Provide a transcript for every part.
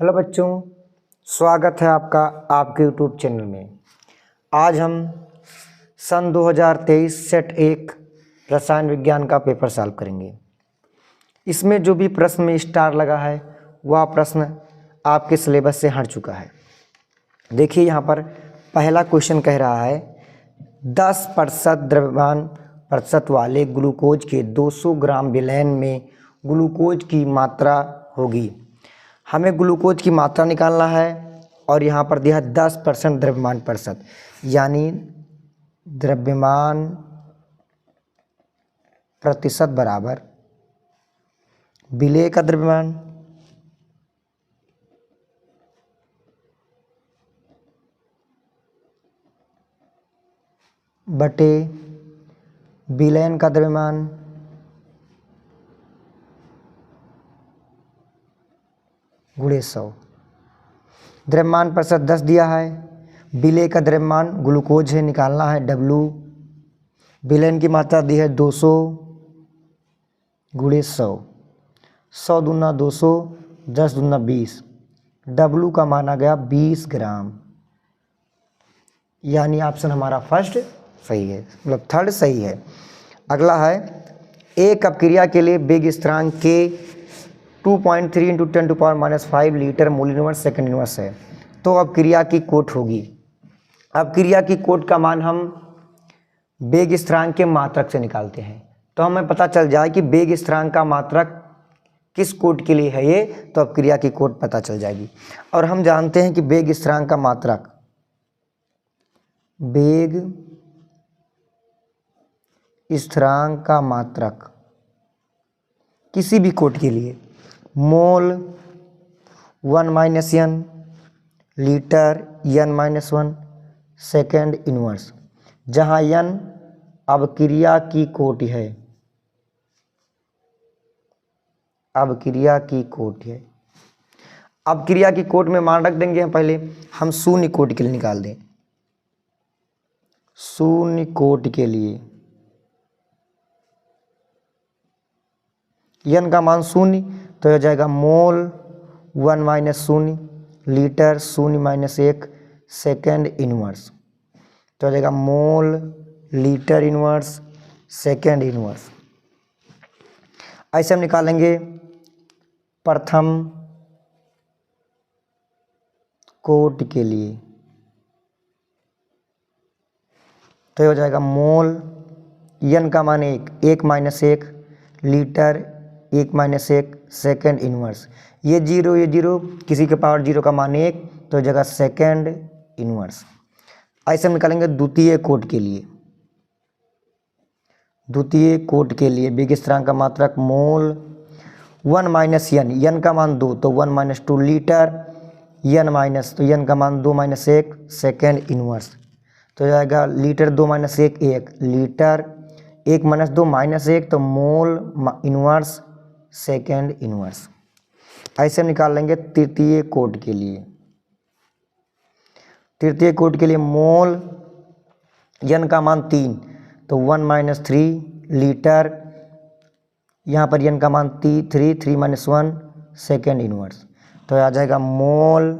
Hello बच्चों, स्वागत है आपका आपके यूट्यूब चैनल में। आज हम सन 2023 सेट 1 रसायन विज्ञान का पेपर सॉल्व करेंगे। इसमें जो भी प्रश्न में स्टार लगा है वह प्रश्न आपके सिलेबस से हट चुका है। देखिए यहाँ पर पहला क्वेश्चन कह रहा है 10% द्रव्यमान प्रतिशत वाले ग्लूकोज के 200 ग्राम विलयन में ग्लूकोज की मात्रा होगी। हमें ग्लूकोज की मात्रा निकालना है और यहाँ पर दिया है 10% द्रव्यमान प्रतिशत, यानी द्रव्यमान प्रतिशत बराबर विलेय का द्रव्यमान बटे विलयन का द्रव्यमान गुणे 100। द्रव्यमान प्रतिशत 10 दिया है, विलेय का द्रव्यमान ग्लूकोज है, निकालना है W। विलयन की मात्रा दी है 200 गुणे 100, 100 दूना 200, 10 दूना 20। W का माना गया 20 ग्राम, यानी ऑप्शन हमारा फर्स्ट सही है, मतलब थर्ड सही है। अगला है एक अपक्रिया के लिए वेग स्थिरांक के 2.3 × 10⁻⁵ litre mole inverse second inverse है, तो अपक्रिया की कोट होगी। अपक्रिया की कोट का मान हम वेग स्थिरांक के मात्रक से निकालते हैं, तो हमें पता चल जाए कि वेग स्थिरांक का मात्रक किस कोट के लिए है ये, तो अपक्रिया की कोट पता चल जाएगी। और हम जानते हैं कि वेग स्थिरांक का मात्रक वेग स्थिरांक का मात्रक किसी भी कोट के लिए मोल 1 - n litre n-1 second inverse, जहाँ n अपक्रिया की कोट है, अपक्रिया की कोट है। अपक्रिया की कोट में मान रख देंगे हम, पहले हम शून्य कोट के लिए निकाल दें। शून्य कोट के लिए n का मान 0, तो हो जाएगा मोल 1 - 0 लीटर 0 - 1 सेकेंड इनवर्स, तो हो जाएगा mole litre inverse second inverse. ऐसे हम निकालेंगे प्रथम कोट के लिए, तो हो जाएगा मोल n का मान 1 - 1 लीटर 1 - 1 सेकेंड इनवर्स। ये जीरो किसी के पावर 0 का मान 1, तो जगह सेकेंड इनवर्स। ऐसे हम निकालेंगे द्वितीय कोट के लिए। द्वितीय कोट के लिए वेग स्थिरांक का मात्रक मोल 1 - n का मान 2, तो 1 - 2 लीटर तो n का मान 2 - 1 सेकेंड इनवर्स, तो जाएगा लीटर 2 - 1 1 लीटर 1 - 2 -1, तो मोल इनवर्स सेकेंड इनवर्स। ऐसे निकाल लेंगे तृतीय कोट के लिए। तृतीय कोट के लिए मोल n का मान 3, तो 1 - 3 लीटर, यहाँ पर n का मान 3 - 1 सेकेंड इनवर्स, तो आ जाएगा मोल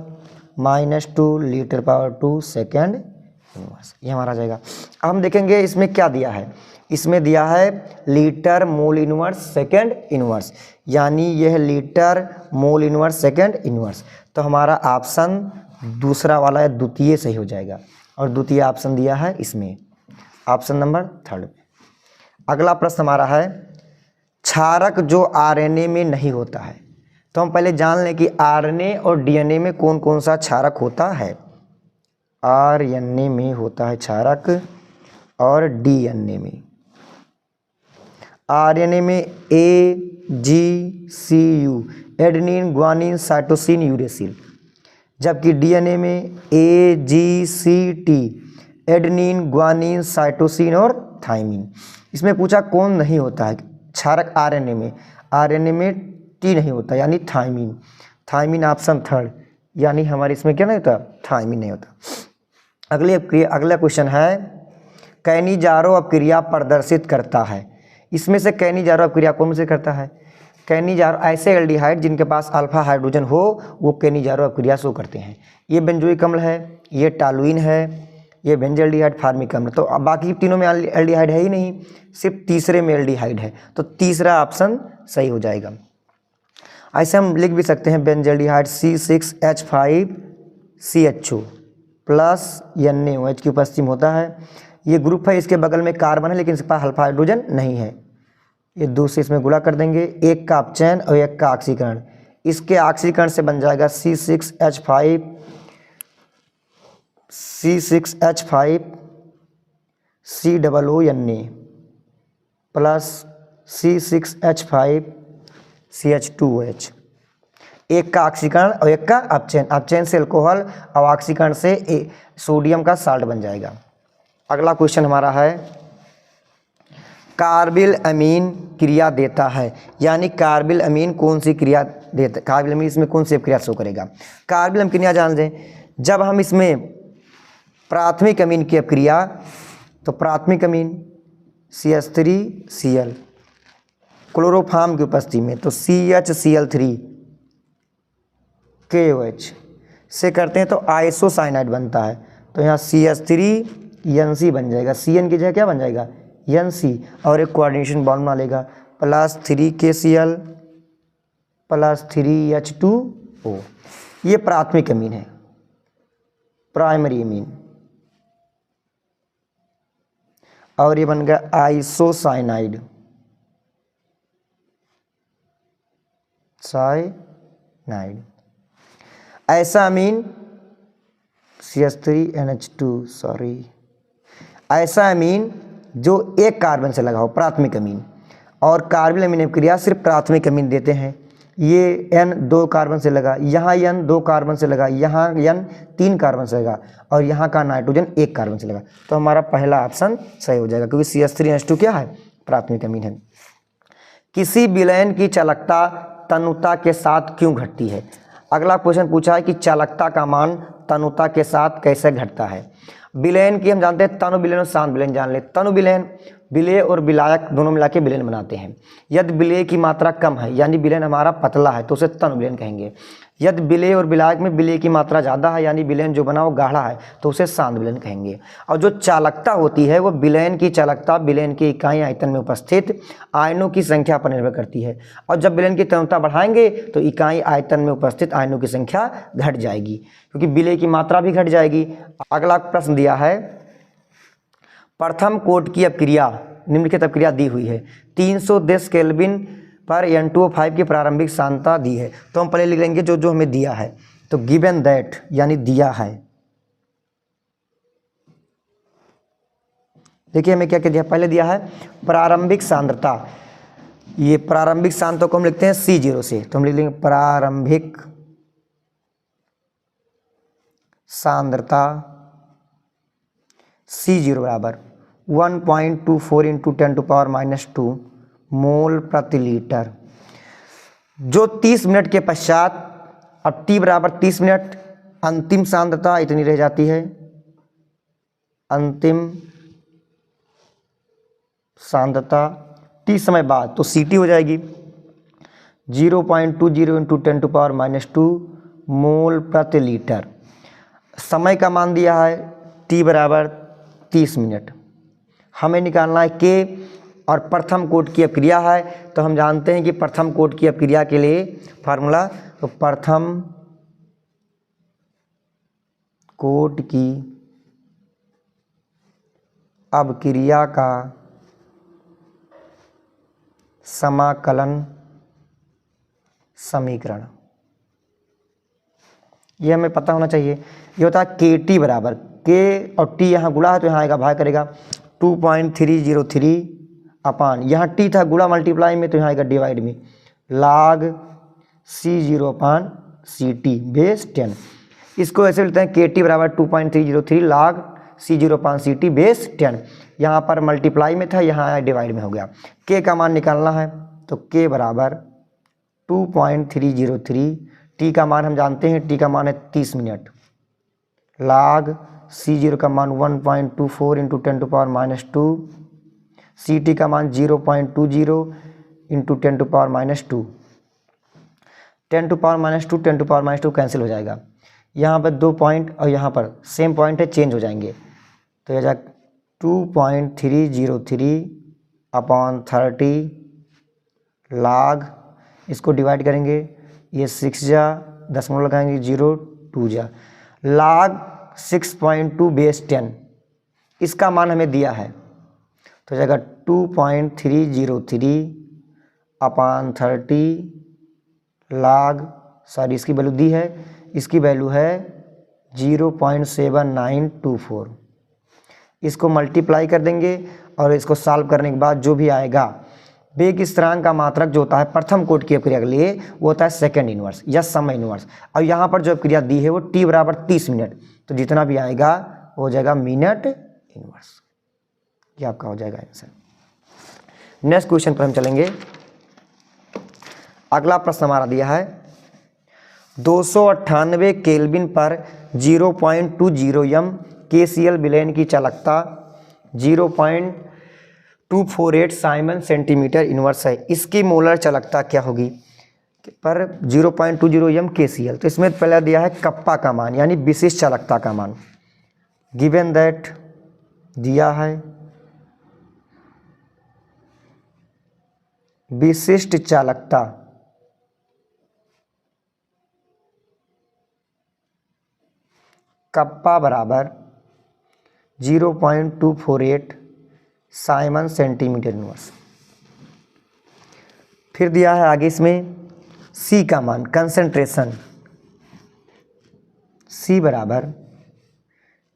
-2 लीटर पावर 2 सेकेंड इनवर्स। ये हमारा आ जाएगा। अब हम देखेंगे इसमें क्या दिया है। इसमें दिया है litre mole inverse second inverse, यानी यह litre mole inverse second inverse, तो हमारा ऑप्शन दूसरा वाला है, द्वितीय सही हो जाएगा। और द्वितीय ऑप्शन दिया है इसमें, ऑप्शन नंबर 3। अगला प्रश्न हमारा है क्षारक जो आरएनए में नहीं होता है, तो हम पहले जान लें कि आरएनए और डीएनए में कौन कौन सा क्षारक होता है। आरएनए में होता है क्षारक और डीएनए में, आरएनए में AGCU adenine guanine cytosine uracil, जबकि डीएनए में AGCT एडेनिन ग्वानिन साइटोसिन और थाइमिन। इसमें पूछा कौन नहीं होता है क्षारक आरएनए में। आरएनए में T नहीं होता, यानी थाइमिन। थाइमिन ऑप्शन 3, यानी हमारे इसमें क्या नहीं होता, थाइमिन नहीं होता। अगला क्वेश्चन है कैनिजारो अपक्रिया प्रदर्शित करता है। इसमें से कैनिजारो अपक्रिया कौन से करता है। कैनिजारो ऐसे एल्डिहाइड जिनके पास अल्फा हाइड्रोजन हो वो कैनिजारो अपक्रिया शो करते हैं। ये बेंजोइक अम्ल है, ये टॉलुइन है, ये बेंजल्डिहाइड फार्मिक अम्ल। तो अब बाकी तीनों में एल्डिहाइड है ही नहीं, सिर्फ तीसरे में एल्डिहाइड है, तो तीसरा ऑप्शन सही हो जाएगा। ऐसे हम लिख भी सकते हैं बेंजल्डिहाइड C6H5CHO प्लस NaOH की उपस्थिति में होता है। ये ग्रुप है, इसके बगल में कार्बन है लेकिन इसके पास अल्फा हाइड्रोजन नहीं है। ये दो से इसमें गुणा कर देंगे, एक का अपचयन और एक का ऑक्सीकरण। इसके ऑक्सीकरण से बन जाएगा C6H5COONA प्लस C6H5CH2OH। एक का ऑक्सीकरण और एक का अपचयन, अपचयन से अल्कोहल और ऑक्सीकरण से सोडियम का साल्ट बन जाएगा। अगला क्वेश्चन हमारा है कार्बिल अमीन क्रिया देता है, यानी कार्बिल अमीन कौन सी क्रिया देता है, कार्बिल अमीन इसमें कौन सी क्रिया शो करेगा। कार्बिल अमीन क्रिया जान दें, जब हम इसमें प्राथमिक अमीन की अपक्रिया, तो प्राथमिक अमीन CH3Cl क्लोरोफॉर्म की उपस्थिति में तो CHCl3KOH से करते हैं तो आइसोसाइनाइड बनता है, तो यहाँ CH3NC बन जाएगा, CN की जगह क्या बन जाएगा NC, और एक कोऑर्डिनेशन बॉन्ड बना लेगा प्लस 3KCl प्लस 3H2O। ये प्राथमिक अमीन है, प्राइमरी अमीन, और ये बन गया आइसोसाइनाइड, साइनाइड। ऐसा अमीन CH3NH2 ऐसा अमीन जो एक कार्बन से लगा हो, प्राथमिक अमीन। और कार्बिल अमीन अपक्रिया सिर्फ प्राथमिक अमीन देते हैं। ये N 2 कार्बन से लगा, यहाँ N 2 कार्बन से लगा, यहाँ N 3 कार्बन से लगा, और यहाँ का नाइट्रोजन 1 कार्बन से लगा, तो हमारा पहला ऑप्शन सही हो जाएगा, क्योंकि CH3NH2 क्या है, प्राथमिक अमीन है। किसी विलयन की चालकता तनुता के साथ क्यों घटती है। अगला क्वेश्चन पूछा है कि चालकता का मान तनुता के साथ कैसे घटता है। विलयन की हम जानते हैं तनु विलयन और शांत विलयन जान ले। तनु विलयन विलेय और विलायक दोनों मिला के विलयन बनाते हैं। यदि विलेय की मात्रा कम है यानी विलयन हमारा पतला है तो उसे तनु विलयन कहेंगे। यदि विलेय और विलायक में विलेय की मात्रा ज़्यादा है यानी विलयन जो बना वो गाढ़ा है तो उसे शांत विलयन कहेंगे। और जो चालकता होती है वो विलयन की चालकता विलयन की इकाई आयतन में उपस्थित आयनों की संख्या पर निर्भर करती है, और जब विलयन की तनुता बढ़ाएंगे तो इकाई आयतन में उपस्थित आयनों की संख्या घट जाएगी, क्योंकि विलेय की मात्रा भी घट जाएगी। अगला प्रश्न दिया है प्रथम कोट की अपक्रिया, निम्नलिखित अपक्रिया दी हुई है। 310 केल्विन पर N2O5 की प्रारंभिक सांद्रता दी है, तो हम पहले लिख लेंगे जो जो हमें दिया है, तो गिवन दैट यानी दिया है। देखिए हमें क्या क्या दिया, पहले दिया है प्रारंभिक सांद्रता। ये प्रारंभिक सांद्रता को हम लिखते हैं C0 से, तो हम लिख लेंगे प्रारंभिक सांद्रता C0 बराबर 1.24 इंटू 10⁻⁻² मोल प्रति लीटर। जो 30 मिनट के पश्चात, अब T बराबर 30 मिनट, अंतिम सांद्रता इतनी रह जाती है, अंतिम सांद्रता T समय बाद तो CT हो जाएगी 0.20 इंटू 10⁻⁻² मोल प्रति लीटर। समय का मान दिया है T बराबर 30 मिनट, हमें निकालना है K, और प्रथम कोट की अपक्रिया है तो हम जानते हैं कि प्रथम कोट की अपक्रिया के लिए फार्मूला, तो प्रथम कोट की अपक्रिया का समाकलन समीकरण, ये हमें पता होना चाहिए। ये होता है KT बराबर, K और T यहाँ गुणा है तो यहाँ आएगा भाग करेगा 2.303 अपान, यहाँ T था गुणा मल्टीप्लाई में तो यहाँ आएगा डिवाइड में log C0/CT बेस 10। इसको ऐसे लिखते हैं KT बराबर 2.303 log C0/CT बेस 10। यहाँ पर मल्टीप्लाई में था, यहाँ आया डिवाइड में हो गया। K का मान निकालना है तो K बराबर 2.303, T का मान हम जानते हैं, T का मान है 30 मिनट, log C0 का मान 1.24 इंटू 10⁻⁻², CT का मान 0.20 इंटू 10⁻⁻²। 10⁻², 10⁻² कैंसिल हो जाएगा। यहाँ पर 2 पॉइंट और यहाँ पर सेम पॉइंट है, चेंज हो जाएंगे। तो यह जाएगा 2.303/30 log, इसको डिवाइड करेंगे, ये 6 जा, दशमलव लगाएंगे 0, 2 जा, log 6.2/10 इसका मान हमें दिया है। तो जाएगा 2.303/30 log, सॉरी इसकी वैल्यू दी है, इसकी वैल्यू है 0.7924। इसको मल्टीप्लाई कर देंगे और इसको सॉल्व करने के बाद जो भी आएगा, वेग स्थिरांक का मात्रक जो होता है प्रथम कोटि की अपक्रिया के लिए वो होता है सेकंड इनवर्स या समय इनवर्स। और यहाँ पर जो अपक्रिया दी है वो t बराबर 30 मिनट, तो जितना भी आएगा वो हो जाएगा मिनट इनवर्स। ये आपका हो जाएगा आंसर। नेक्स्ट क्वेश्चन पर हम चलेंगे। अगला प्रश्न हमारा दिया है 298 केल्विन पर 0.20 KCl विलयन की चालकता 0.248 साइमन सेंटीमीटर इनवर्स है, इसकी मोलर चालकता क्या होगी पर 0.20 KCl। तो इसमें पहले दिया है कप्पा का मान यानी विशिष्ट चालकता का मान, गिवन दैट दिया है विशिष्ट चालकता कप्पा बराबर 0.248 साइमन सेंटीमीटर इनवर्स। फिर दिया है आगे इसमें C का मान, कंसंट्रेशन C बराबर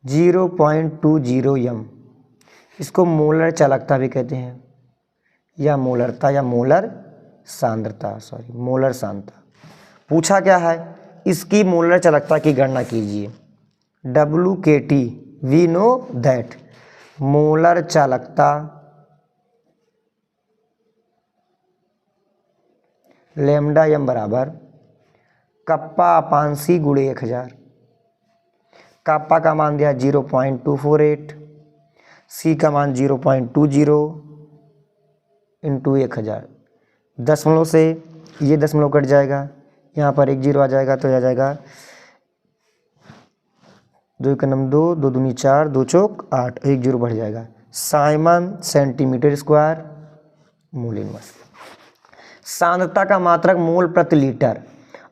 0.20 इसको मोलर चालकता भी कहते हैं या मोलरता या मोलर सांद्रता, सॉरी मोलर सांद्रता। पूछा क्या है, इसकी मोलर चालकता की गणना कीजिए। WKT we know that molar चालकता लैम्डा m बराबर कप्पा अपान C गुणे 1000। कप्पा का मान दिया 0.248, C का मान 0.20 इंटू 1000। दशमलव से ये दशमलव कट जाएगा, यहाँ पर 1 0 आ जाएगा, तो आ जाएगा 2 × 2 2 दूनी 4 2 चौक 8, 1 0 बढ़ जाएगा। Simon centimetre square mole inverse. सांद्रता का मात्रक मोल प्रति लीटर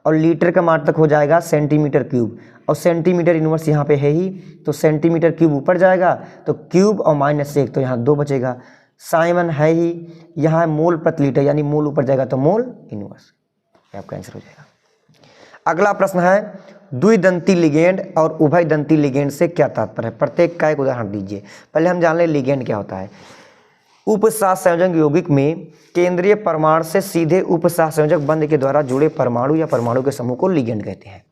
और लीटर का मात्रक हो जाएगा सेंटीमीटर क्यूब, और सेंटीमीटर इनवर्स यहाँ पे है ही, तो सेंटीमीटर क्यूब ऊपर जाएगा तो क्यूब और -1 तो यहाँ 2 बचेगा। साइमन है ही, यहाँ मोल प्रति लीटर यानी मोल ऊपर जाएगा तो मोल इनवर्स, आपका आंसर हो जाएगा। अगला प्रश्न है द्विदंती लिगेंड और उभयदंती लिगेंड से क्या तात्पर्य है, प्रत्येक का एक उदाहरण दीजिए। पहले हम जान लें लिगेंड क्या होता है। उपसहसंयोजक यौगिक में केंद्रीय परमाणु से सीधे उपसहसंयोजक बंध के द्वारा जुड़े परमाणु या परमाणु के समूह को लिगेंड कहते हैं।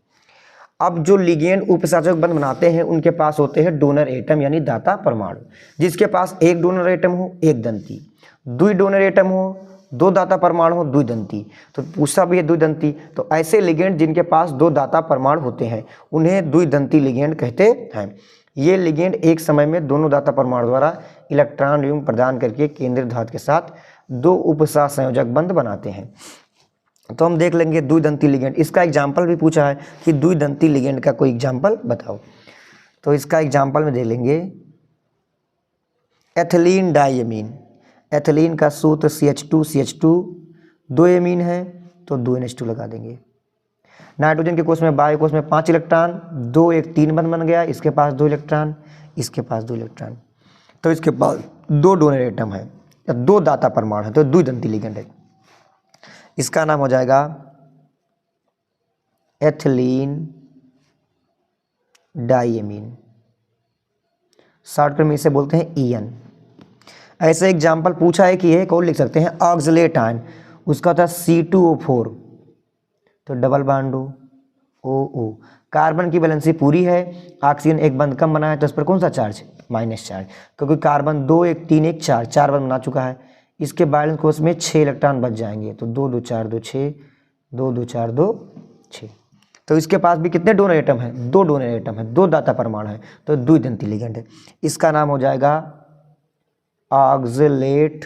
अब जो लिगेंड उपसहसंयोजक बंध बनाते हैं उनके पास होते हैं डोनर एटम यानी दाता परमाणु। जिसके पास एक डोनर एटम हो एक दंती, द्वि डोनर एटम हो दो दाता परमाणु हो द्विदंती। तो पूछा भी है द्विदंती, तो ऐसे लिगेंड जिनके पास 2 दाता परमाणु होते हैं उन्हें द्विदंती लिगेंड कहते हैं। ये लिगेंड एक समय में दोनों दाता परमाणु द्वारा इलेक्ट्रॉन युग्म प्रदान करके केंद्रीय धातु के साथ 2 उपसहसंयोजक बंध बनाते हैं। तो हम देख लेंगे द्विदंती लिगेंड। इसका एग्जाम्पल भी पूछा है कि द्विदंती लिगेंड का कोई एग्जाम्पल बताओ, तो इसका एग्जाम्पल में देख लेंगे एथिलीन डाइएमीन। एथिलीन का सूत्र CH2 2 एमीन है तो 2 NH2 लगा देंगे। नाइट्रोजन के कोष में वायु कोष में 5 इलेक्ट्रॉन, 2 1 3 बन गया, इसके पास 2 इलेक्ट्रॉन, इसके पास 2 इलेक्ट्रॉन, तो इसके पास 2 डोनर एटम है या 2 दाता परमाणु है, तो द्विदंती लिगेंड है। इसका नाम हो जाएगा एथिलीन डाइएमीन, शॉर्ट में इसे बोलते हैं EN। ऐसे एग्जाम्पल पूछा है कि एक और लिख सकते हैं ऑक्सलेट आयन, उसका था C2O4 तो डबल बॉन्ड OO। कार्बन की वैलेंसी पूरी है, ऑक्सीजन एक बंध कम बना है तो इस पर कौन सा चार्ज, माइनस चार्ज, क्योंकि कार्बन 2 1 3 1 4 बंध बना चुका है। इसके बैलेंस कोष में 6 इलेक्ट्रॉन बच जाएंगे, तो 2 2 4 2 6 2 2 4 2 6। तो इसके पास भी कितने डोनर एटम है, 2 डोनर एटम है, 2 दाता परमाणु है, तो द्विदंती लिगेंड है। इसका नाम हो जाएगा ऑक्सलेट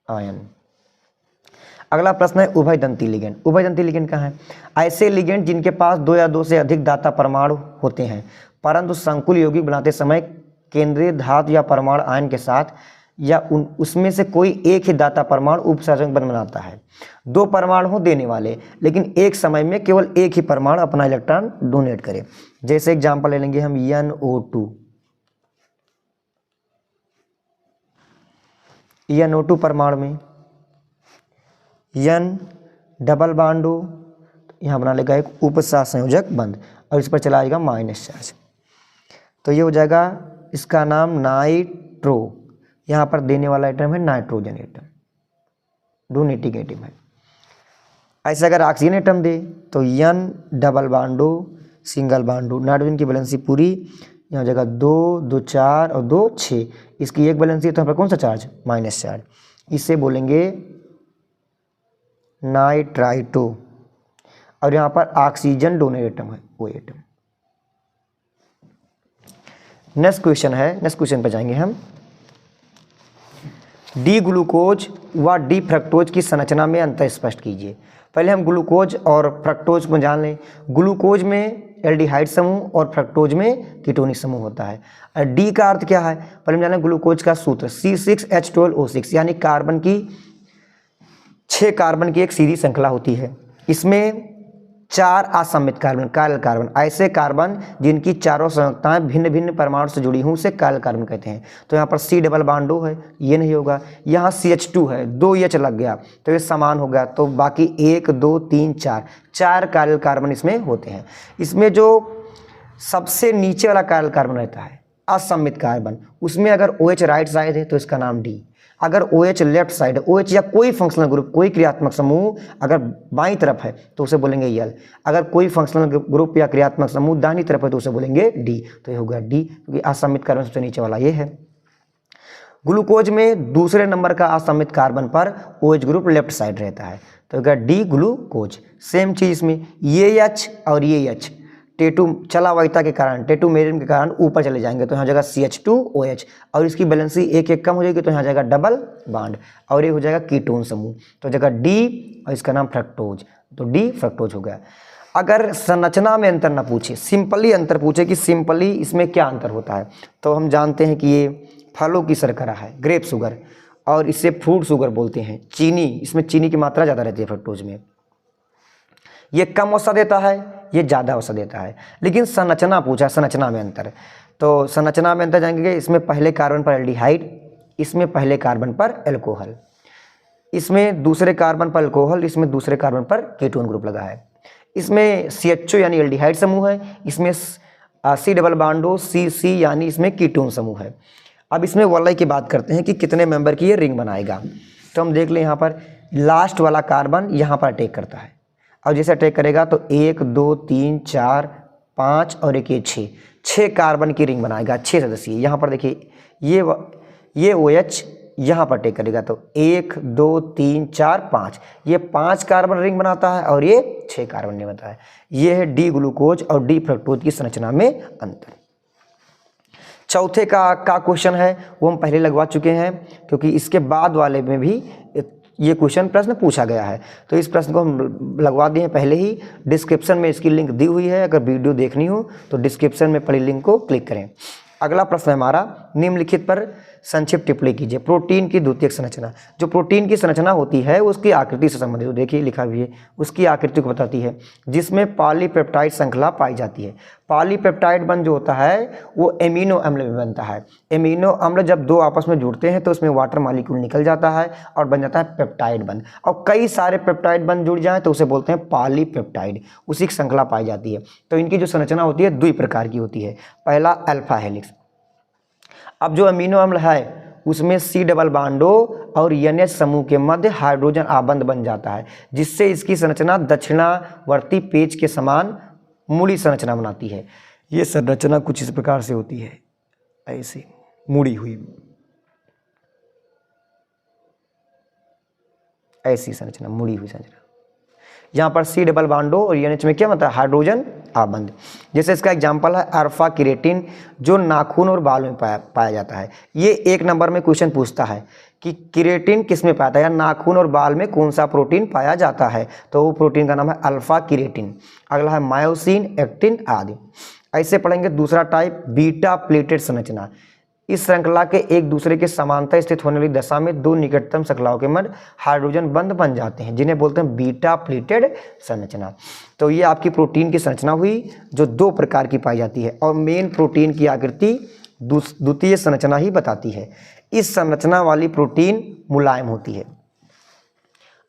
आयन। अगला प्रश्न है उभयदंती लिगेंड। उभयदंती लिगेंड क्या है? ऐसे लिगेंड जिनके पास 2 या 2 से अधिक दाता परमाणु होते हैं परंतु संकुल यौगिक बनाते समय केंद्रीय धातु या परमाणु आयन के साथ या उसमें से कोई एक ही दाता परमाणु उपसंयोजक बंध बनाता है। 2 परमाणु हो देने वाले लेकिन एक समय में केवल एक ही परमाणु अपना इलेक्ट्रॉन डोनेट करे। जैसे एग्जांपल ले लेंगे हम NO2। NO2 परमाणु में N डबल बॉन्ड हो, यहाँ बना लेगा एक उपसंयोजक बंध और इस पर चला जाएगा माइनस चार्ज, तो ये हो जाएगा इसका नाम नाइट्रो। यहाँ पर देने वाला एटम है नाइट्रोजन एटम, डोनेटिंग एटम है। ऐसे अगर ऑक्सीजन एटम दे तो N डबल बॉन्डो सिंगल बॉन्डो, नाइट्रोजन की वैलेंसी पूरी, यहाँ हो जाएगा 2 2 4 और 2 6, इसकी एक वैलेंसी है तो यहाँ पर कौन सा चार्ज? Minus charge. इसे बोलेंगे नाइट्राइटो। और यहाँ पर ऑक्सीजन डोनेट एटम है वो एटम। नेक्स्ट क्वेश्चन है, नेक्स्ट क्वेश्चन पर जाएंगे हम। डी ग्लूकोज व डी फ्रक्टोज की संरचना में अंतर स्पष्ट कीजिए। पहले हम ग्लूकोज और फ्रक्टोज को जान लें। ग्लूकोज में एल्डिहाइड समूह और फ्रक्टोज में कीटोनिक समूह होता है। और डी का अर्थ क्या है? पहले हम जानें ग्लूकोज का सूत्र C6H12O6, यानी कार्बन की 6 कार्बन की एक सीधी श्रृंखला होती है। इसमें 4 असममित कार्बन, कायल कार्बन, ऐसे कार्बन जिनकी चारों संयुक्ताएं भिन्न भिन्न परमाणु से जुड़ी हुई उसे कायल कार्बन कहते हैं। तो यहाँ पर C डबल बॉन्डो है, ये नहीं होगा। यहाँ CH2 है, 2 H लग गया तो ये समान हो गया, तो बाकी 1 2 3 4 कायल कार्बन इसमें होते हैं। इसमें जो सबसे नीचे वाला कायल कार्बन रहता है असममित कार्बन, उसमें अगर OH राइट साइड है तो इसका नाम D, अगर OH लेफ्ट साइड है, OH या कोई फंक्शनल ग्रुप, कोई क्रियात्मक समूह अगर बाईं तरफ है तो उसे बोलेंगे L, अगर कोई फंक्शनल ग्रुप या क्रियात्मक समूह दाहिनी तरफ है तो उसे बोलेंगे D। तो ये हो गया D, क्योंकि असममित कार्बन सबसे नीचे वाला ये है। ग्लूकोज में दूसरे नंबर का असममित कार्बन पर OH ग्रुप लेफ्ट साइड रहता है, तो होगा D ग्लूकोज। सेम चीज इसमें ये H और ये H टेटू चलावाहिता के कारण, टेटूमेरियम के कारण ऊपर चले जाएंगे, तो यहाँ जाएगा CH2OH और इसकी बैलेंसी 1 1 कम हो जाएगी, तो यहाँ जाएगा डबल बॉन्ड और ये हो जाएगा कीटोन समूह, तो जगह D और इसका नाम फ्रक्टोज, तो D फ्रक्टोज हो गया। अगर संरचना में अंतर ना पूछे, सिंपली अंतर पूछे कि सिंपली इसमें क्या अंतर होता है, तो हम जानते हैं कि ये फलों की शर्करा है, ग्रेप शुगर, और इसे फ्रूट शुगर बोलते हैं। चीनी, इसमें चीनी की मात्रा ज़्यादा रहती है फ्रक्टोज में। ये कम औसत देता है, ये ज़्यादा औसत देता है। लेकिन संरचना पूछा, संरचना में अंतर, तो संरचना में अंतर जाएंगे। इसमें पहले कार्बन पर एल्डिहाइड, इसमें पहले कार्बन पर एल्कोहल, इसमें दूसरे कार्बन पर एल्कोहल, इसमें दूसरे कार्बन पर कीटोन ग्रुप लगा है। इसमें CHO यानी एल्डिहाइड समूह है, इसमें C डबल बॉन्डो CC यानी इसमें कीटोन समूह है। अब इसमें वलय की बात करते हैं कि कितने मेंबर की ये रिंग बनाएगा, तो हम देख लें यहाँ पर लास्ट वाला कार्बन यहाँ पर अटैक करता है, और जैसे अटैक करेगा तो 1 2 3 4 5 और एक ये 6 कार्बन की रिंग बनाएगा, 6 सदस्यीय। यहाँ पर देखिए ये OH यहाँ पर अटैक करेगा तो 1 2 3 4 5, ये 5 कार्बन रिंग बनाता है और ये 6 कार्बन रिंग बनाता है। ये है डी ग्लूकोज और डी फ्रक्टोज की संरचना में अंतर। चौथे का क्वेश्चन है वो हम पहले लगवा चुके हैं, क्योंकि इसके बाद वाले में भी ये क्वेश्चन प्रश्न पूछा गया है, तो इस प्रश्न को हम लगवा दिए हैं पहले ही। डिस्क्रिप्शन में इसकी लिंक दी हुई है, अगर वीडियो देखनी हो तो डिस्क्रिप्शन में पड़ी लिंक को क्लिक करें। अगला प्रश्न है हमारा, निम्नलिखित पर संक्षिप्त टिप्पणी कीजिए। प्रोटीन की द्वितीयक संरचना, जो प्रोटीन की संरचना होती है उसकी आकृति से संबंधित, तो देखिए लिखा भी है, उसकी आकृति को बताती है, जिसमें पॉलीपेप्टाइड श्रृंखला पाई जाती है। पॉलीपेप्टाइड बंध जो होता है वो एमिनो अम्ल में बनता है। एमिनो अम्ल जब दो आपस में जुड़ते हैं तो उसमें वाटर मॉलिक्यूल निकल जाता है और बन जाता है पेप्टाइड बंध, और कई सारे पेप्टाइड बंध जुड़ जाएं तो उसे बोलते हैं पॉलीपेप्टाइड, उसी की श्रृंखला पाई जाती है। तो इनकी जो संरचना होती है दुई प्रकार की होती है। पहला अल्फा हेलिक्स। अब जो अमीनो अम्ल है उसमें C डबल बॉन्डो और NH समूह के मध्य हाइड्रोजन आबंध बन जाता है, जिससे इसकी संरचना दक्षिणावर्ती पेज के समान मुड़ी संरचना बनाती है। ये संरचना कुछ इस प्रकार से होती है, ऐसे मुड़ी हुई, ऐसी संरचना, मुड़ी हुई संरचना। यहाँ पर C डबल बॉन्डो और NH में क्या मतलब हाइड्रोजन आबंध। जैसे इसका एग्जाम्पल है अल्फा केराटिन, जो नाखून और बालों में पाया जाता है। ये 1 नंबर में क्वेश्चन पूछता है कि केराटिन किस में पाया जाता है, या नाखून और बाल में कौन सा प्रोटीन पाया जाता है, तो वो प्रोटीन का नाम है अल्फा केराटिन। अगला है मायोसिन, एक्टिन आदि। ऐसे पढ़ेंगे। दूसरा टाइप बीटा प्लेटेड संरचना। इस श्रृंखला के एक दूसरे के समांतर स्थित होने वाली दशा में दो निकटतम श्रृंखलाओं के मध्य हाइड्रोजन बंध बन जाते हैं, जिन्हें बोलते हैं बीटा प्लेटेड संरचना। तो ये आपकी प्रोटीन की संरचना हुई जो दो प्रकार की पाई जाती है, और मेन प्रोटीन की आकृति द्वितीय संरचना ही बताती है। इस संरचना वाली प्रोटीन मुलायम होती है।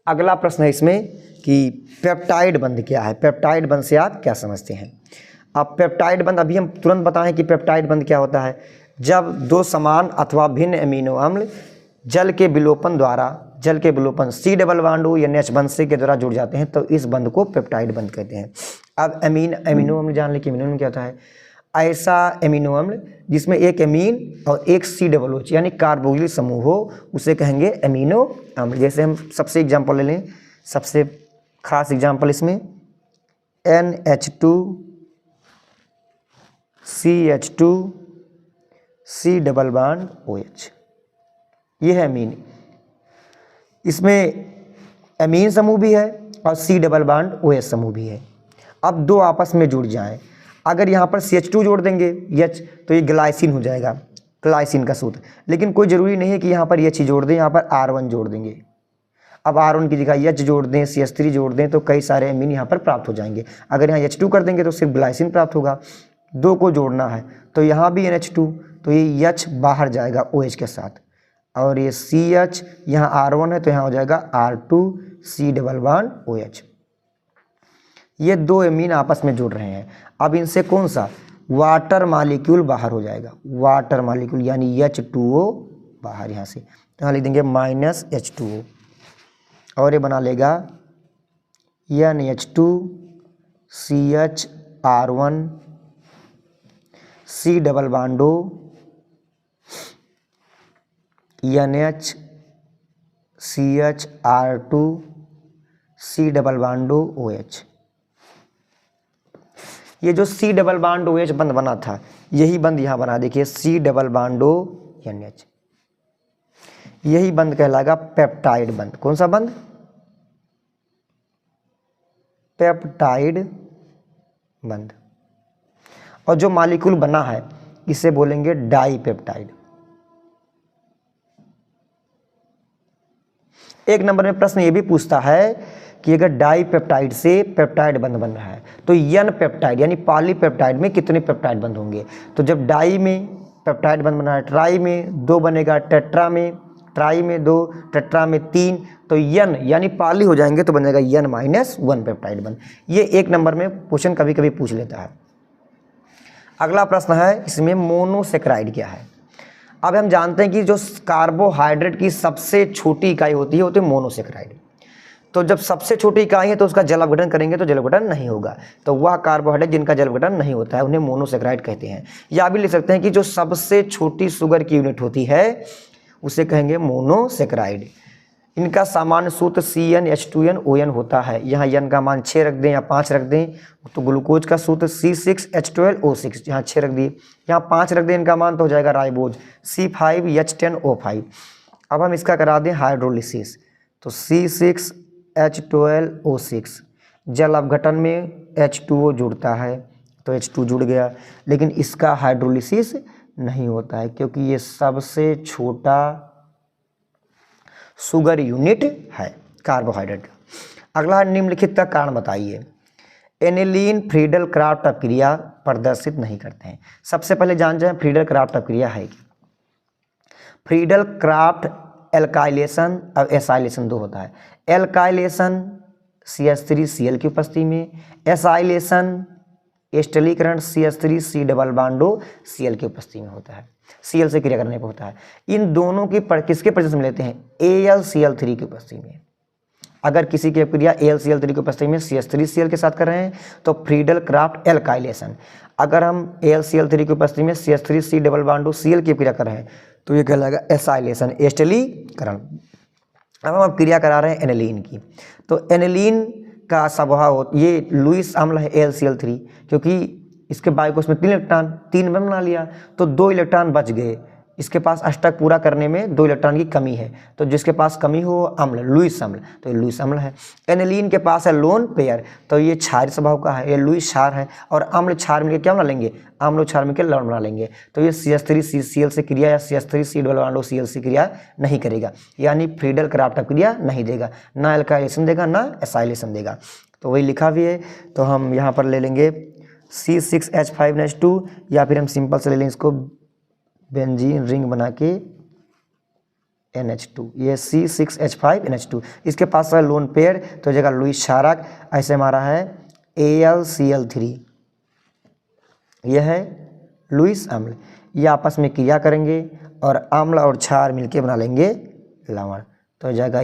अगला प्रश्न है इसमें कि पेप्टाइड बंध क्या है। पेप्टाइड बंध से आप क्या समझते हैं। अब पेप्टाइड बंध अभी हम तुरंत बताएं कि पेप्टाइड बंध क्या होता है। जब दो समान अथवा भिन्न अमीनो अम्ल जल के विलोपन सी डबल बॉन्ड या NH बंध से के द्वारा जुड़ जाते हैं, तो इस बंध को पेप्टाइड बंध कहते हैं। अब अमीनो अम्ल जान लें कि अमीनो अम्ल क्या होता है। ऐसा अमीनो अम्ल जिसमें एक अमीन और एक COOH यानी कार्बोक्सिलिक समूह हो, उसे कहेंगे अमीनो अम्ल। जैसे हम सबसे एग्जाम्पल ले लें, सबसे खास एग्जाम्पल इसमें NH2 CH2 C double bond OH, ये है अमीन। इसमें अमीन समूह भी है और C डबल बॉन्ड OH समूह भी है। अब दो आपस में जुड़ जाएं, अगर यहाँ पर CH2 जोड़ देंगे H, तो ये ग्लाइसिन हो जाएगा, ग्लाइसिन का सूत्र। लेकिन कोई ज़रूरी नहीं है कि यहाँ पर H ही जोड़ दें, यहाँ पर R1 जोड़ देंगे। अब R1 की जगह H जोड़ दें, CH3 जोड़ दें, तो कई सारे अमीन यहाँ पर प्राप्त हो जाएंगे। अगर यहाँ H2 कर देंगे तो सिर्फ ग्लाइसिन प्राप्त होगा। दो को जोड़ना है तो यहाँ भी NH2, तो ये H बाहर जाएगा OH के साथ, और ये CH यहाँ R1 है तो यहाँ हो जाएगा R2 C double bond OH। ये दो अमीन आपस में जुड़ रहे हैं। अब इनसे कौन सा वाटर मॉलिक्यूल बाहर हो जाएगा, वाटर मॉलिक्यूल यानी H2O बाहर यहाँ से, तो यहाँ लिख देंगे -H2O, और ये बना लेगा NH2 CH R1 C double bond O NH CH R2 C double bond OH। ये जो C डबल बॉन्ड OH बंध बना था, यही बंध यहाँ बना, देखिए C double bond O NH, यही बंध कहलाएगा पेप्टाइड बंध। कौन सा बंध, पेप्टाइड बंध। और जो मॉलिक्यूल बना है इसे बोलेंगे डाइपेप्टाइड। एक नंबर में प्रश्न ये भी पूछता है कि अगर डाइपेप्टाइड से पेप्टाइड बंध बन रहा है तो N पेप्टाइड यानी पॉलीपेप्टाइड में कितने पेप्टाइड बंध होंगे। तो जब डाई में पेप्टाइड बंध बना है, ट्राई में 2 बनेगा, टेट्रा में, ट्राई में 2, टेट्रा में 3, तो N यानी पॉली हो जाएंगे तो बनेगा N-1 पेप्टाइड बंध। ये एक नंबर में क्वेश्चन कभी कभी पूछ लेता है। अगला प्रश्न है इसमें मोनोसेक्राइड क्या है। अब हम जानते हैं कि जो कार्बोहाइड्रेट की सबसे छोटी इकाई होती है वो होती है मोनोसेक्राइड। तो जब सबसे छोटी इकाई है तो उसका जल अपघटन करेंगे तो जल अपघटन नहीं होगा, तो वह कार्बोहाइड्रेट जिनका जल अपघटन नहीं होता है उन्हें मोनोसेक्राइड कहते हैं। या भी लिख सकते हैं कि जो सबसे छोटी शुगर की यूनिट होती है उसे कहेंगे मोनोसेक्राइड। इनका सामान्य सूत्र CnH2nOn होता है। यहाँ N का मान 6 रख दें या 5 रख दें, तो ग्लूकोज का सूत्र C6H12O6, यहाँ 6 रख दिए, यहाँ 5 रख दें इनका मान तो हो जाएगा राइबोज C5H10O5। अब हम इसका करा दें हाइड्रोलिसिस, तो C6H12O6 जल अपघटन में H2O जुड़ता है तो H2 जुड़ गया, लेकिन इसका हाइड्रोलिसिस नहीं होता है क्योंकि ये सबसे छोटा शुगर यूनिट है कार्बोहाइड्रेट। अगला निम्नलिखित का कारण बताइए। एनिलीन फ्रीडल क्राफ्ट अपक्रिया प्रदर्शित नहीं करते हैं। सबसे पहले जान जाएं फ्रीडल क्राफ्ट अपक्रिया है क्या। फ्रीडल क्राफ्ट एल्काइलेशन और एसाइलेशन दो होता है। एल्काइलेशन CH3Cl की उपस्थिति में, एसाइलेशन एस्टलीकरण CH3C डबल बॉन्डो Cl की उपस्थिति में होता है, Cl से क्रिया करने पर होता है। इन दोनों की किसके प्रेजेंस में लेते हैं, AlCl3 की उपस्थिति में। अगर किसी की क्रिया AlCl3 की उपस्थिति में CH3Cl के साथ कर रहे हैं तो फ्रीडल क्राफ्ट एल्काइलेशन। अगर हम AlCl3 की उपस्थिति में CH3C डबल बॉन्डो Cl की क्रिया कर रहे हैं तो ये कहलाएगा एसाइलेशन एस्टलीकरण। अब हम क्रिया करा रहे हैं एनिलीन की, तो एनिलीन का स्वभाव, ये लुईस अम्ल है AlCl3, क्योंकि इसके बाइकोस में 3 इलेक्ट्रॉन, 3 में बना लिया तो 2 इलेक्ट्रॉन बच गए, इसके पास अष्टक पूरा करने में 2 इलेक्ट्रॉन की कमी है, तो जिसके पास कमी हो वो अम्ल, लुईस अम्ल, तो ये लुईस अम्ल है। एनिलीन के पास है लोन पेयर, तो ये क्षार स्वभाव का है, ये लुईस क्षार है, और अम्ल क्षार मिलकर क्या बना लेंगे, अम्ल क्षार मिलकर लवण बना लेंगे, तो ये CH3CCl से क्रिया या CH3 डबल बॉन्ड OCl से क्रिया नहीं करेगा, यानी फ्रीडल क्राफ्टअप क्रिया नहीं देगा, ना एल्काइलेशन देगा ना एसाइलेशन देगा। तो वही लिखा भी है, तो हम यहाँ पर ले लेंगे C6H5NH2, या फिर हम सिंपल से ले लेंगे इसको बेंजीन रिंग बना के NH2, ये C6H5NH2, इसके पास है लोन पेयर, तो जगह लुईस क्षारक, ऐसे हमारा है AlCl3, यह है लुईस अम्ल, ये आपस में क्रिया करेंगे और अम्ल और क्षार मिलके बना लेंगे लवण, तो जगह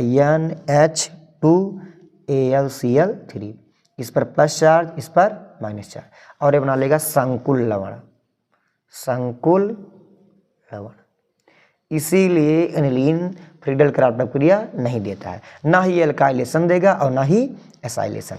NH2AlCl3, इस पर प्लस चार्ज, इस पर माइनस चार्ज, और ये बना लेगा संकुल लवण, संकुल लवण। इसीलिए एनिलीन फ्रीडल क्राफ्टअप क्रिया नहीं देता है, ना ही एल्काइलेशन देगा और ना ही एसाइलेशन।